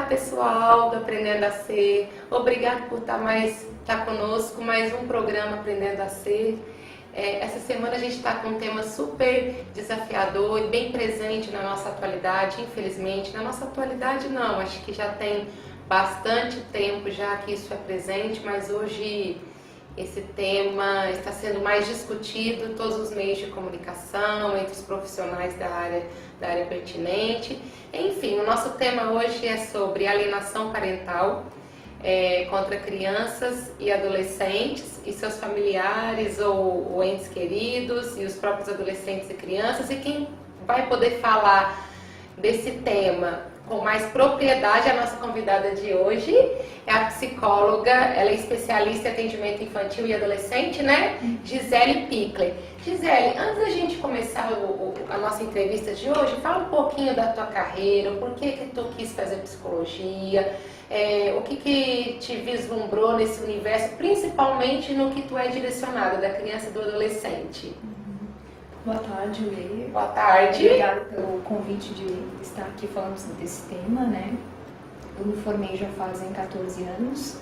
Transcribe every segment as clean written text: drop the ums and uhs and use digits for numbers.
Pessoal do Aprendendo a Ser, obrigado por estar conosco, mais um programa Aprendendo a Ser. Essa semana a gente está com um tema super desafiador e bem presente na nossa atualidade, infelizmente. Na nossa atualidade não, acho que já tem bastante tempo já que isso é presente, mas hoje esse tema está sendo mais discutido em todos os meios de comunicação, entre os profissionais da área pertinente. Enfim, o nosso tema hoje é sobre alienação parental contra crianças e adolescentes e seus familiares ou entes queridos e os próprios adolescentes e crianças. E quem vai poder falar desse tema com mais propriedade, a nossa convidada de hoje é a psicóloga, ela é especialista em atendimento infantil e adolescente, né? Gisele Pickler. Gisele, antes da gente começar a nossa entrevista de hoje, fala um pouquinho da tua carreira, por que tu quis fazer psicologia, o que te vislumbrou nesse universo, principalmente no que tu é direcionada, da criança e do adolescente. Boa tarde, Leia. Boa tarde. Obrigada pelo convite de estar aqui falando desse tema, né? Eu me formei já fazem 14 anos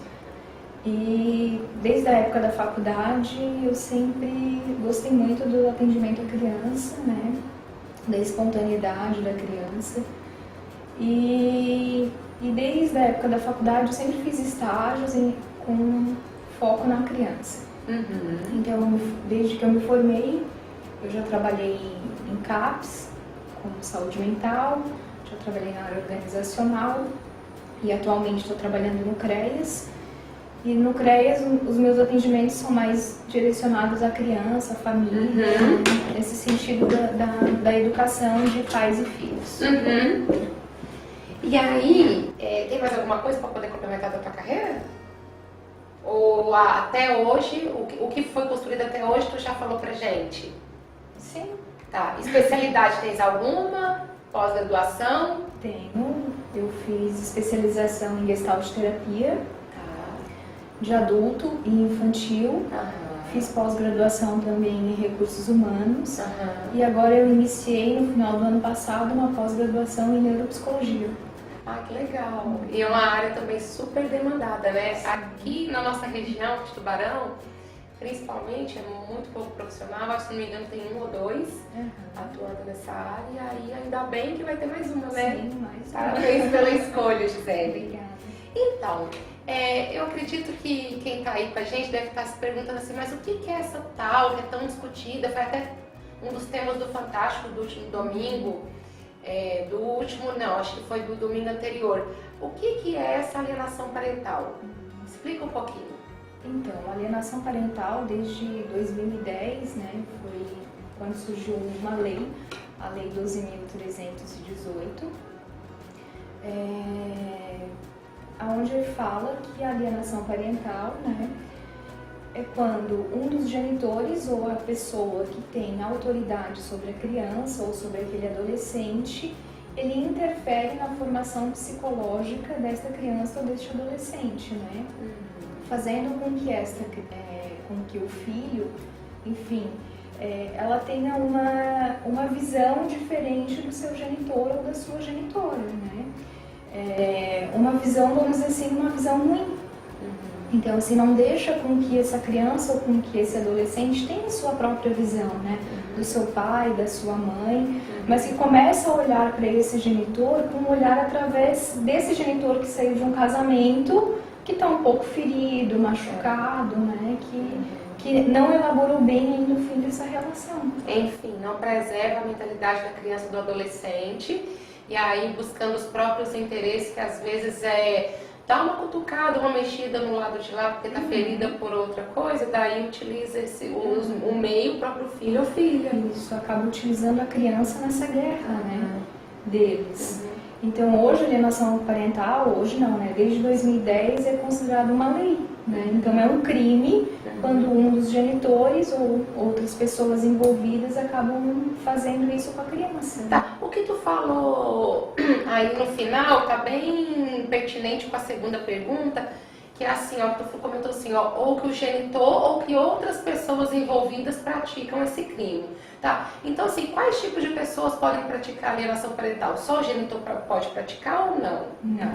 e desde a época da faculdade eu sempre gostei muito do atendimento à criança, né? Da espontaneidade da criança e desde a época da faculdade eu sempre fiz estágios com foco na criança. Uhum. Então, desde que eu me formei, eu já trabalhei em CAPS, com saúde mental, já trabalhei na área organizacional e atualmente estou trabalhando no CREAS. E no CREAS os meus atendimentos são mais direcionados à criança, à família, nesse sentido da educação de pais e filhos. Uhum. E aí, tem mais alguma coisa para poder complementar da tua carreira? Ou até hoje, o que foi construído até hoje, tu já falou pra gente? Sim. Tá. Especialidade tens alguma? Pós-graduação? Tenho. Eu fiz especialização em Gestalt terapia, de adulto e infantil. Fiz pós-graduação também em recursos humanos. E agora eu iniciei no final do ano passado uma pós-graduação em neuropsicologia. Ah, que legal. E é uma área também super demandada, né? Aqui na nossa região de Tubarão, principalmente, é muito pouco profissional, acho que se não me engano tem 1 ou 2 atuando nessa área, e ainda bem que vai ter mais uma, né? Sim, mais uma. Parabéns pela escolha, Gisele. Obrigada. Então, eu acredito que quem está aí com a gente deve estar se perguntando assim, mas o que é essa tal que é tão discutida? Foi até um dos temas do Fantástico do último domingo, acho que foi do domingo anterior. O que é essa alienação parental? Explica um pouquinho. Então, a alienação parental desde 2010, né, foi quando surgiu uma lei, a Lei 12.318, onde fala que a alienação parental, né, é quando um dos genitores ou a pessoa que tem autoridade sobre a criança ou sobre aquele adolescente, ele interfere na formação psicológica desta criança ou deste adolescente, né? Fazendo com que o filho, enfim, ela tenha uma visão diferente do seu genitor ou da sua genitora, né? Uma visão, vamos dizer assim, uma visão ruim. Então, assim, não deixa com que essa criança ou com que esse adolescente tenha a sua própria visão, né? Do seu pai, da sua mãe, mas que começa a olhar para esse genitor com um olhar através desse genitor que saiu de um casamento que está um pouco ferido, machucado, né? Que não elaborou bem ainda o fim dessa relação. Enfim, não preserva a mentalidade da criança e do adolescente, e aí buscando os próprios interesses, que às vezes dá uma cutucada, uma mexida no lado de lá, porque está ferida por outra coisa, daí utiliza o meio, o próprio filho ou filha. Isso, acaba utilizando a criança nessa guerra, né? Deles. Então hoje a alienação parental, hoje não, né? Desde 2010 é considerado uma lei, né? Então é um crime quando um dos genitores ou outras pessoas envolvidas acabam fazendo isso com a criança. Tá. O que tu falou aí no final tá bem pertinente com a segunda pergunta, que é assim, ó, tu comentou assim, ó, ou que o genitor ou que outras pessoas envolvidas praticam esse crime, tá? Então, assim, quais tipos de pessoas podem praticar alienação parental? Só o genitor pode praticar ou não? Não.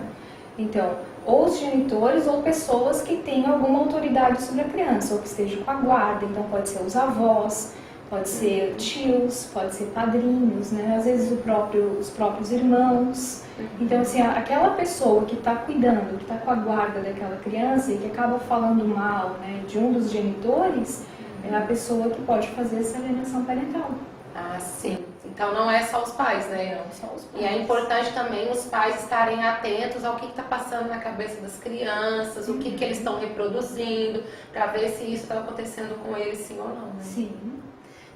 Então, ou os genitores ou pessoas que tenham alguma autoridade sobre a criança, ou que estejam com a guarda, então pode ser os avós, pode ser tios, pode ser padrinhos, né? Às vezes os próprios irmãos. Então, assim, aquela pessoa que está cuidando, que está com a guarda daquela criança e que acaba falando mal, né, de um dos genitores, é a pessoa que pode fazer essa alienação parental. Ah, sim. Então não é só os pais, né? Não, só os pais. E é importante também os pais estarem atentos ao que está passando na cabeça das crianças, o que eles estão reproduzindo, para ver se isso está acontecendo com eles, sim ou não, né? Sim.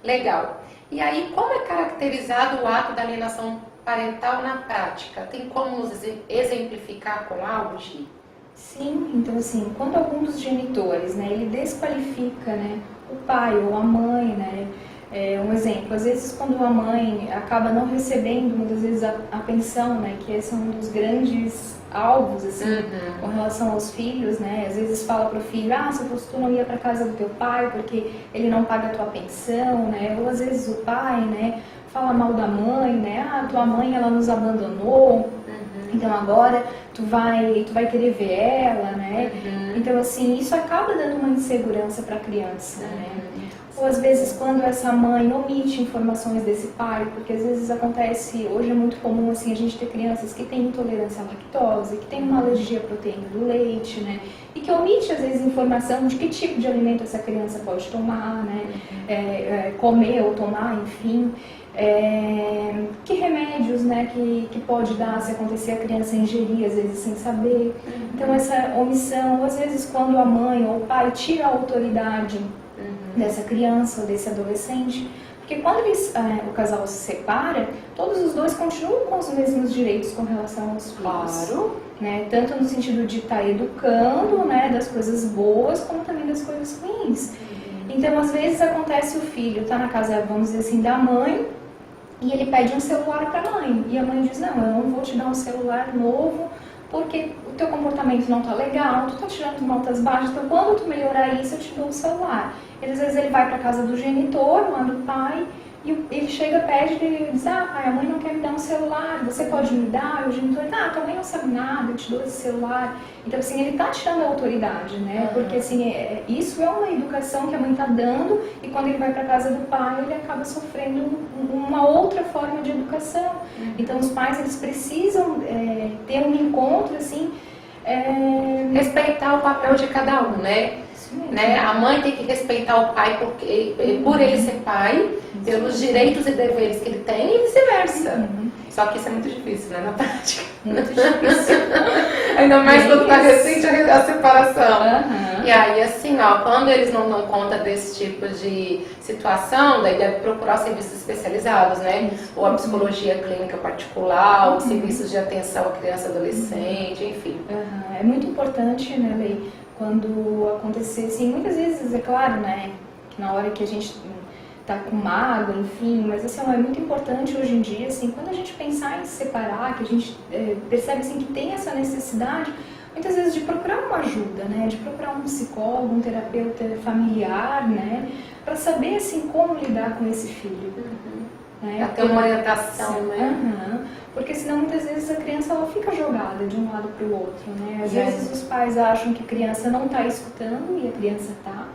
Legal. E aí, como é caracterizado o ato da alienação parental na prática? Tem como nos exemplificar com algo, Gi? Sim, então assim, quando algum dos genitores, né, ele desqualifica, né, o pai ou a mãe, né, um exemplo, às vezes quando a mãe acaba não recebendo, muitas vezes a pensão, né, que esse é um dos grandes alvos, assim, com relação aos filhos, né, às vezes fala pro filho, se fosse tu não ia pra casa do teu pai porque ele não paga a tua pensão, né, ou às vezes o pai, né, fala mal da mãe, né, tua mãe ela nos abandonou, então agora tu vai querer ver ela, né, então assim, isso acaba dando uma insegurança pra criança, né. Ou às vezes quando essa mãe omite informações desse pai, porque às vezes acontece, hoje é muito comum assim, a gente ter crianças que têm intolerância à lactose, que têm uma alergia à proteína do leite, né? E que omite às vezes informação de que tipo de alimento essa criança pode tomar, né? Comer ou tomar, enfim. Que remédios, né, que pode dar se acontecer a criança ingerir, às vezes sem saber. Então essa omissão, ou às vezes quando a mãe ou o pai tira a autoridade dessa criança ou desse adolescente, porque quando o casal se separa, todos os dois continuam com os mesmos direitos com relação aos filhos. Claro. Né? Tanto no sentido de estar educando, né, das coisas boas, como também das coisas ruins. Então, às vezes acontece o filho tá na casa, vamos dizer assim, da mãe, e ele pede um celular para a mãe. E a mãe diz, não, eu não vou te dar um celular novo, porque o teu comportamento não tá legal, tu tá tirando notas baixas, então quando tu melhorar isso, eu te dou um celular. E às vezes ele vai para casa do genitor, lá do pai, e ele chega, pede, e ele diz, pai, a mãe não quer me dar um celular, você pode me dar? E o genitor diz, tua mãe não sabe nada, eu te dou esse celular. Então, assim, ele tá tirando a autoridade, né? Porque, assim, isso é uma educação que a mãe tá dando, e quando ele vai para casa do pai, ele acaba sofrendo uma outra forma de educação. Então, os pais, eles precisam ter um encontro, assim... Respeitar o papel de cada um, né? Né? A mãe tem que respeitar o pai por ele ser pai, pelos direitos e deveres que ele tem e vice-versa. Só que isso é muito difícil, né, na prática? Muito difícil. Ainda mais quando está recente a separação. E aí, assim, ó, quando eles não dão conta desse tipo de situação, daí deve procurar serviços especializados, né? Ou a psicologia clínica particular, ou serviços de atenção à criança e adolescente, enfim. É muito importante, né, Lei, quando acontecer, assim, muitas vezes, é claro, né, que na hora que a gente tá com mágoa, enfim, mas assim, é muito importante hoje em dia, assim, quando a gente pensar em se separar, que a gente percebe, assim, que tem essa necessidade, muitas vezes de procurar uma ajuda, né, de procurar um psicólogo, um terapeuta familiar, né, para saber, assim, como lidar com esse filho. Né? Pra ter uma orientação, né? Porque senão muitas vezes a criança ela fica jogada de um lado para o outro, né? Às vezes os pais acham que a criança não está escutando e a criança está,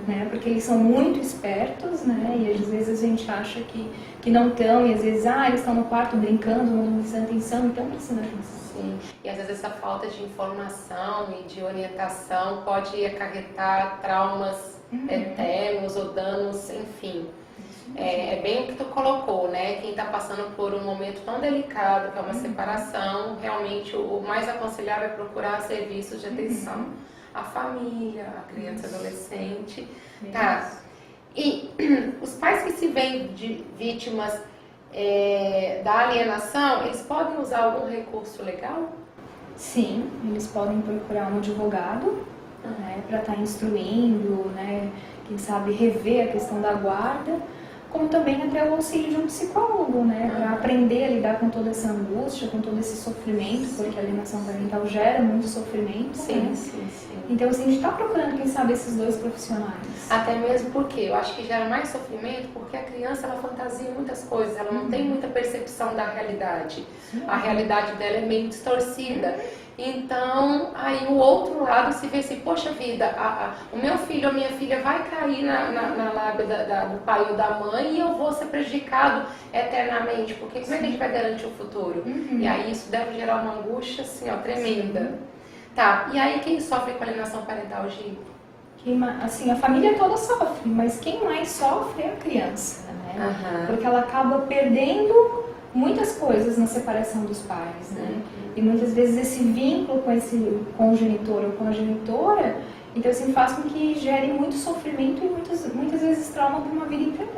né? Porque eles são muito espertos, né? E às vezes a gente acha que não estão e às vezes eles estão no quarto brincando, não prestando atenção, então prestando atenção. Sim. E às vezes essa falta de informação e de orientação pode acarretar traumas eternos ou danos, enfim. É bem o que tu colocou, né? Quem está passando por um momento tão delicado, que é uma separação, realmente o mais aconselhável é procurar serviços de atenção à família, à criança e adolescente. Tá. E os pais que se veem de vítimas da alienação, eles podem usar algum recurso legal? Sim, eles podem procurar um advogado, né, para estar instruindo, né, quem sabe rever a questão da guarda, como também até o auxílio de um psicólogo, né, para aprender a lidar com toda essa angústia, com todo esse sofrimento, porque a alienação parental gera muito sofrimento, Sim, né? sim, sim. Então, assim, a gente está procurando, quem sabe, esses dois profissionais. Até mesmo porque eu acho que gera mais sofrimento porque a criança, ela fantasia muitas coisas, ela não tem muita percepção da realidade. A realidade dela é meio distorcida. Então, aí o outro lado se vê assim, poxa vida, o meu filho ou minha filha vai cair na lábia do pai ou da mãe e eu vou ser prejudicado eternamente, porque como é que a gente vai garantir o futuro? E aí isso deve gerar uma angústia assim, ó, tremenda. Tá, e aí quem sofre com alienação parental, Gi? Assim, a família toda sofre, mas quem mais sofre é a criança, né? Porque ela acaba perdendo muitas coisas na separação dos pais, né? E muitas vezes esse vínculo com o genitor ou com a genitora, então assim, faz com que gere muito sofrimento e muitas vezes trauma para uma vida inteira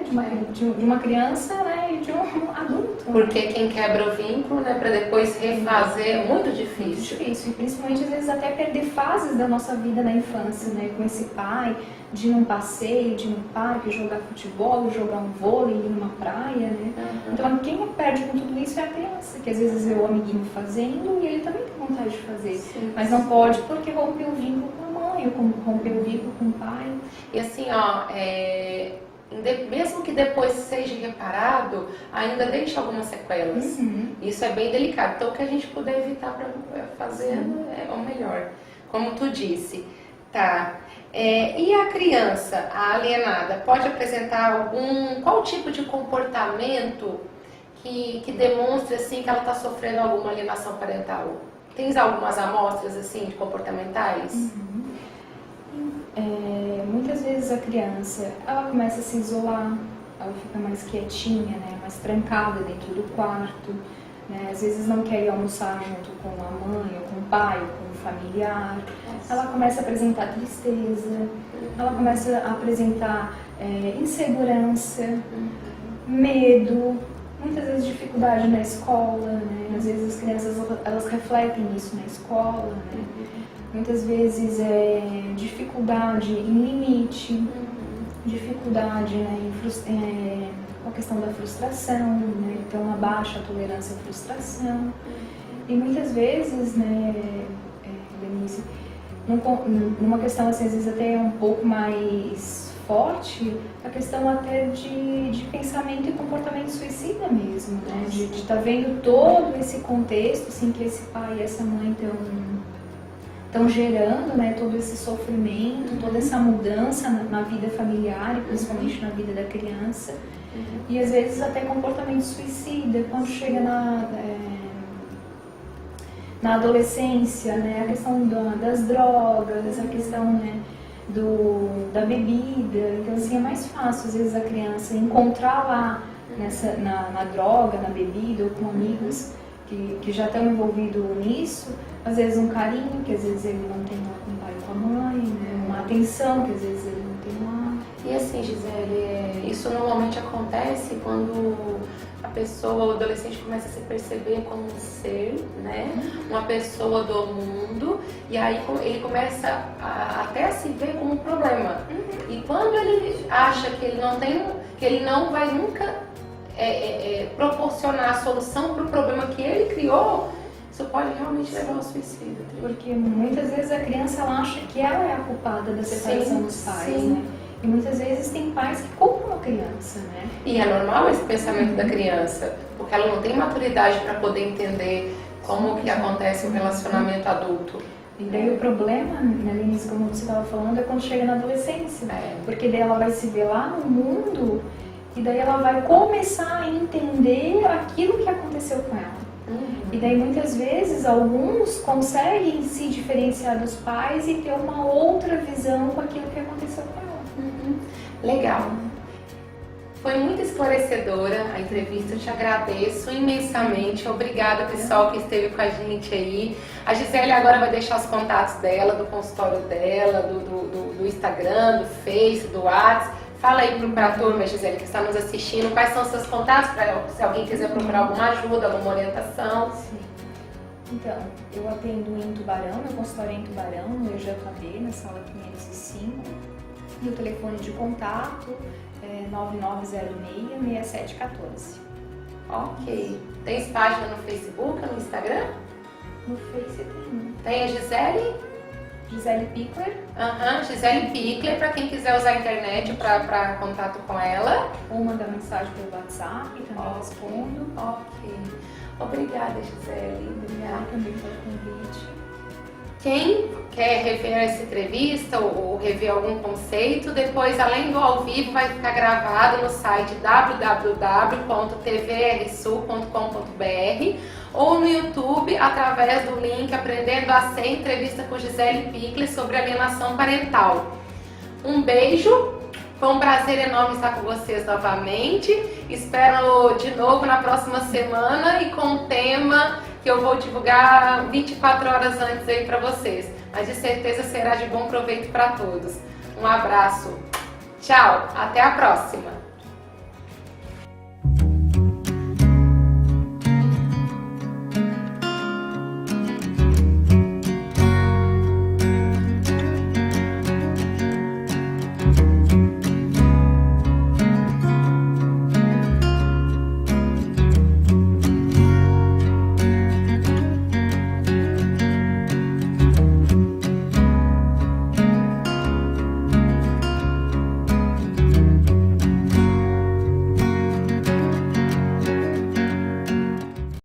de uma criança, né, e de um adulto. Porque quem quebra o vínculo, né, para depois refazer é muito difícil. Muito difícil, e principalmente às vezes até perder fases da nossa vida na infância, né, com esse pai, de ir num passeio, de ir num parque, jogar futebol, jogar um vôlei, ir numa praia, né. Então quem perde com tudo isso é a criança, que às vezes vê o amiguinho fazendo e ele também tem vontade de fazer, mas não pode porque rompeu o vínculo com a mãe, ou rompeu o vínculo com o pai. E assim, ó, mesmo que depois seja reparado, ainda deixa algumas sequelas. Isso é bem delicado. Então, o que a gente puder evitar para fazer é o melhor. Como tu disse. Tá. E a criança, a alienada, pode apresentar qual tipo de comportamento que demonstre assim, que ela está sofrendo alguma alienação parental? Tens algumas amostras assim, de comportamentais? Muitas vezes a criança, ela começa a se isolar, ela fica mais quietinha, né, mais trancada dentro do quarto, né, às vezes não quer ir almoçar junto com a mãe, ou com o pai, ou com o familiar. Ela começa a apresentar tristeza, ela começa a apresentar insegurança, medo, muitas vezes dificuldade na escola, né, às vezes as crianças elas refletem isso na escola, né. Muitas vezes dificuldade em limite, dificuldade, né, com a questão da frustração, né, então uma baixa tolerância à frustração. E muitas vezes, né, Denise, numa questão assim, às vezes até um pouco mais forte, a questão até de pensamento e comportamento suicida mesmo, né, de estar vendo todo esse contexto assim, que esse pai e essa mãe estão gerando, né, todo esse sofrimento, toda essa mudança na vida familiar e principalmente na vida da criança. E às vezes até comportamento suicida, quando chega na adolescência, né, a questão das drogas, a questão, né, da bebida. Então assim, é mais fácil às vezes a criança encontrar lá na droga, na bebida ou com amigos que já estão envolvidos nisso, às vezes um carinho, que às vezes ele não tem lá com o pai e com a mãe, né? Uma atenção, que às vezes ele não tem lá. E assim, Gisele, isso normalmente acontece quando a pessoa, o adolescente começa a se perceber como um ser, né? Uma pessoa do mundo, e aí ele começa até a se ver como um problema. E quando ele acha que ele não vai nunca proporcionar a solução para o problema que ele criou, isso pode realmente levar ao suicídio. Porque muitas vezes a criança ela acha que ela é a culpada da separação dos pais, né? E muitas vezes tem pais que culpam a criança, né? E é normal esse pensamento da criança, porque ela não tem maturidade para poder entender como que acontece o relacionamento adulto. E daí o problema, né, Denise, como você estava falando, é quando chega na adolescência. Porque daí ela vai se ver lá no mundo e daí ela vai começar a entender aquilo que aconteceu com ela. E daí muitas vezes alguns conseguem se diferenciar dos pais e ter uma outra visão com aquilo que aconteceu com ela. Legal. Foi muito esclarecedora a entrevista, eu te agradeço imensamente. Obrigada, pessoal, que esteve com a gente aí. A Gisele agora vai deixar os contatos dela, do consultório dela, do Instagram, do Face, do WhatsApp. Fala aí para a turma, Gisele, que está nos assistindo, quais são os seus contatos para se alguém quiser procurar alguma ajuda, alguma orientação. Sim. Então, eu atendo em Tubarão, meu consultório é em Tubarão, no EJB, na sala 505. E o telefone de contato é 9906-6714. Ok. Tem página no Facebook, no Instagram? No Face tem. Tem a Gisele? Gisele Pickler. Gisele Pickler, para quem quiser usar a internet para contato com ela. Ou mandar mensagem pelo WhatsApp, também eu respondo. Ok. Obrigada, Gisele. Obrigada também pelo convite. Quem quer rever essa entrevista ou rever algum conceito, depois, além do ao vivo, vai ficar gravado no site www.tvrsul.com.br ou no YouTube, através do link Aprendendo a Ser, entrevista com Gisele Pickler sobre alienação parental. Um beijo, foi um prazer enorme estar com vocês novamente. Espero de novo na próxima semana e com um tema que eu vou divulgar 24 horas antes aí para vocês. Mas de certeza será de bom proveito para todos. Um abraço. Tchau, até a próxima.